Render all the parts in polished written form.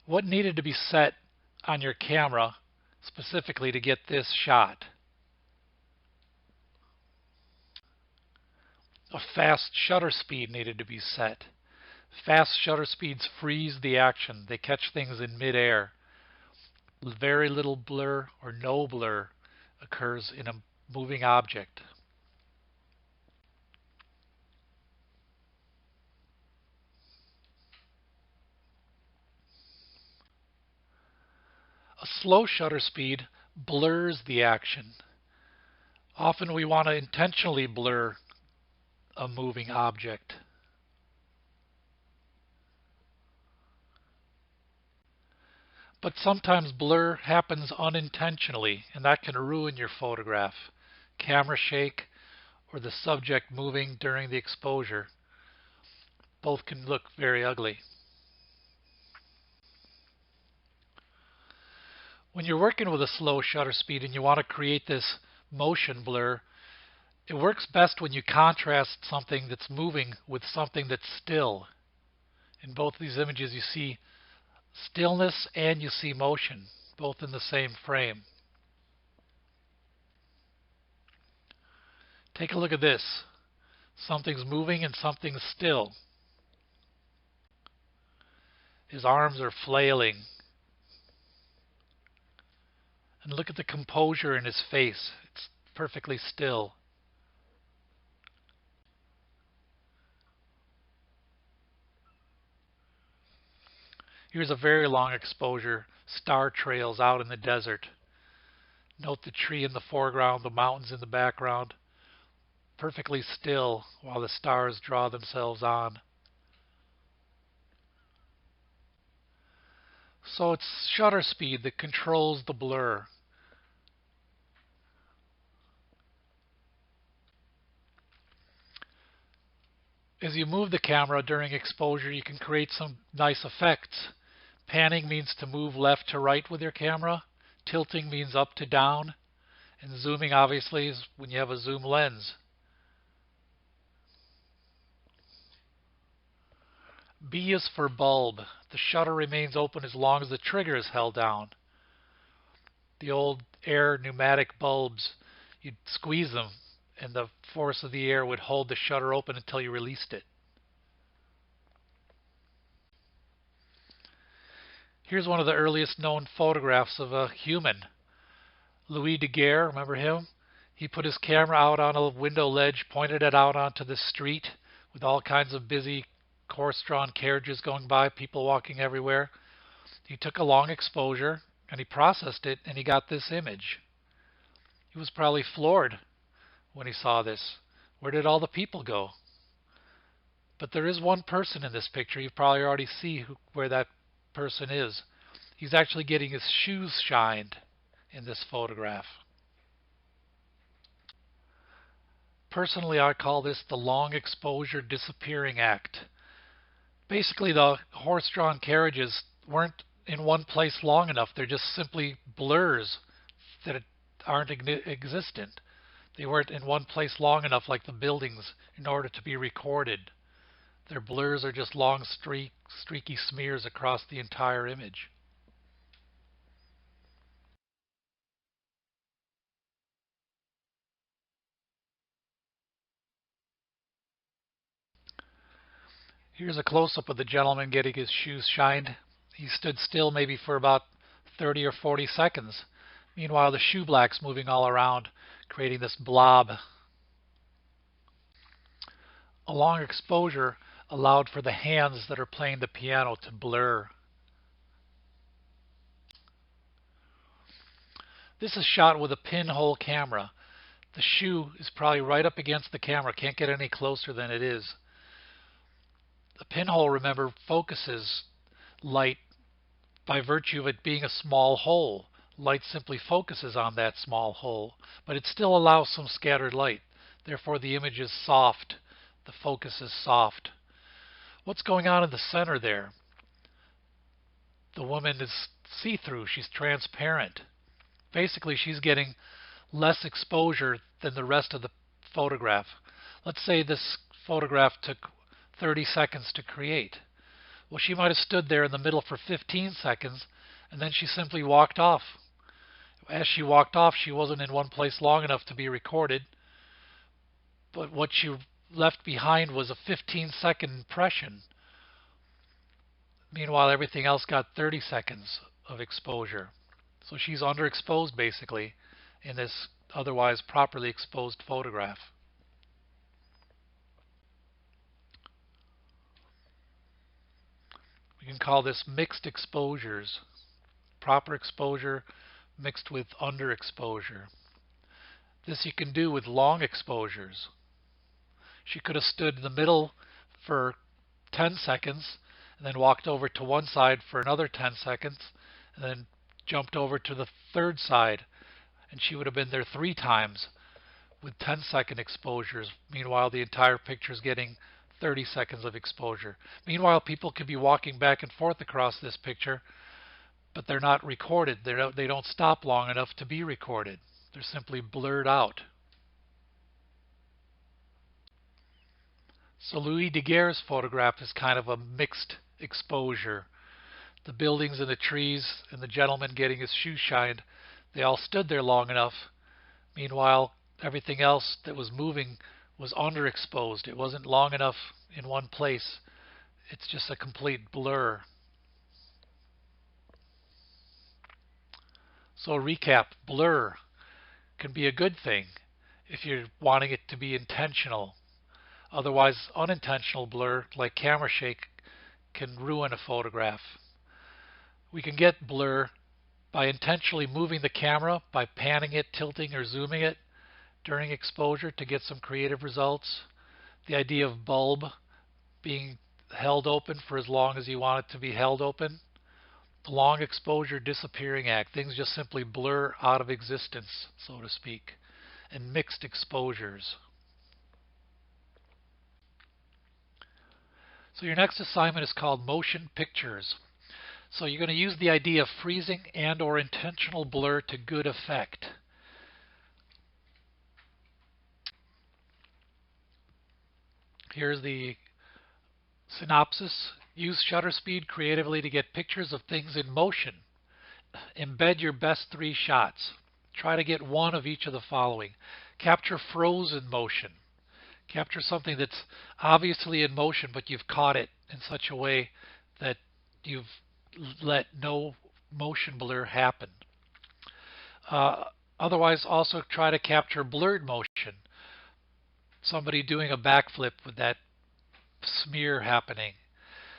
What needed to be set on your camera specifically to get this shot? A fast shutter speed needed to be set. Fast shutter speeds freeze the action. They catch things in midair. Very little blur or no blur occurs in a moving object. A slow shutter speed blurs the action. Often we want to intentionally blur a moving object. But sometimes blur happens unintentionally, and that can ruin your photograph. Camera shake or the subject moving during the exposure. Both can look very ugly. When you're working with a slow shutter speed and you want to create this motion blur, it works best when you contrast something that's moving with something that's still. In both these images you see stillness and you see motion, both in the same frame. Take a look at this. Something's moving and something's still. His arms are flailing. And look at the composure in his face. It's perfectly still. Here's a very long exposure, star trails out in the desert. Note the tree in the foreground, the mountains in the background. Perfectly still while the stars draw themselves on. So it's shutter speed that controls the blur. As you move the camera during exposure, you can create some nice effects. Panning means to move left to right with your camera. Tilting means up to down. And zooming, obviously, is when you have a zoom lens. B is for bulb. The shutter remains open as long as the trigger is held down. The old air pneumatic bulbs, you'd squeeze them and the force of the air would hold the shutter open until you released it. Here's one of the earliest known photographs of a human. Louis Daguerre, remember him? He put his camera out on a window ledge, pointed it out onto the street with all kinds of busy horse-drawn carriages going by, people walking everywhere. He took a long exposure and he processed it and he got this image. He was probably floored when he saw this. Where did all the people go? But there is one person in this picture. You probably already see where that person is. He's actually getting his shoes shined in this photograph. Personally, I call this the long exposure disappearing act. Basically, the horse-drawn carriages weren't in one place long enough. They're just simply blurs that aren't existent. They weren't in one place long enough like the buildings in order to be recorded. Their blurs are just long streaky smears across the entire image. Here's a close-up of the gentleman getting his shoes shined. He stood still maybe for about 30 or 40 seconds. Meanwhile, the shoe black's moving all around, creating this blob. A long exposure allowed for the hands that are playing the piano to blur. This is shot with a pinhole camera. The shoe is probably right up against the camera, can't get any closer than it is. The pinhole, remember, focuses light by virtue of it being a small hole. Light simply focuses on that small hole, but it still allows some scattered light. Therefore, the image is soft. The focus is soft. What's going on in the center there? The woman is see-through. She's transparent. Basically, she's getting less exposure than the rest of the photograph. Let's say this photograph took 30 seconds to create. Well, she might have stood there in the middle for 15 seconds, and then she simply walked off. As she walked off, she wasn't in one place long enough to be recorded, but what she left behind was a 15-second impression. Meanwhile, everything else got 30 seconds of exposure. So she's underexposed, basically, in this otherwise properly exposed photograph. We can call this mixed exposures. Proper exposure mixed with underexposure. This you can do with long exposures. She could have stood in the middle for 10 seconds and then walked over to one side for another 10 seconds and then jumped over to the third side, and she would have been there 3 times with 10-second exposures. Meanwhile, the entire picture is getting 30 seconds of exposure. Meanwhile, people could be walking back and forth across this picture, but they're not recorded. They don't stop long enough to be recorded. They're simply blurred out. So Louis Daguerre's photograph is kind of a mixed exposure. The buildings and the trees and the gentleman getting his shoes shined, they all stood there long enough. Meanwhile, everything else that was moving was underexposed. It wasn't long enough in one place. It's just a complete blur. So recap, blur can be a good thing if you're wanting it to be intentional. Otherwise, unintentional blur, like camera shake, can ruin a photograph. We can get blur by intentionally moving the camera, by panning it, tilting, or zooming it during exposure to get some creative results. The idea of bulb being held open for as long as you want it to be held open. The long exposure disappearing act. Things just simply blur out of existence, so to speak. And mixed exposures. So your next assignment is called motion pictures. So you're going to use the idea of freezing and or intentional blur to good effect. Here's the synopsis. Use shutter speed creatively to get pictures of things in motion. Embed your best 3 shots. Try to get one of each of the following. Capture frozen motion. Capture something that's obviously in motion, but you've caught it in such a way that you've let no motion blur happen. Otherwise, also try to capture blurred motion. Somebody doing a backflip with that smear happening.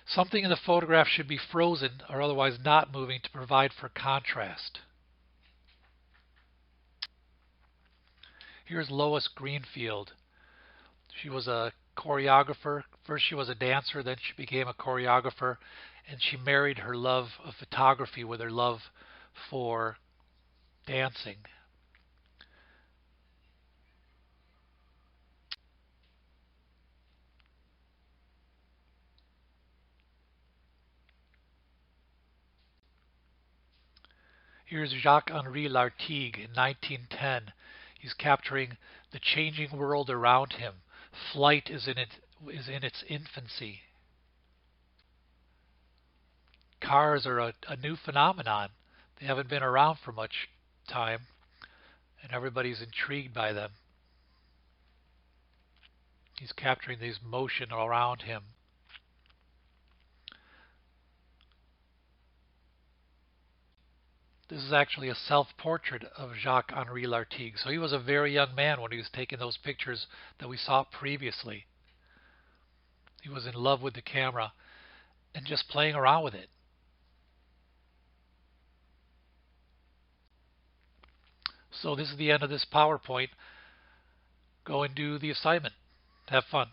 Something in the photograph should be frozen or otherwise not moving to provide for contrast. Here's Lois Greenfield. She was a choreographer. First she was a dancer, then she became a choreographer, and she married her love of photography with her love for dancing. Here's Jacques-Henri Lartigue in 1910. He's capturing the changing world around him. Flight is in its infancy. Cars are a new phenomenon. They haven't been around for much time, and everybody's intrigued by them. He's capturing these motion around him. This is actually a self-portrait of Jacques-Henri Lartigue. So he was a very young man when he was taking those pictures that we saw previously. He was in love with the camera and just playing around with it. So this is the end of this PowerPoint. Go and do the assignment. Have fun.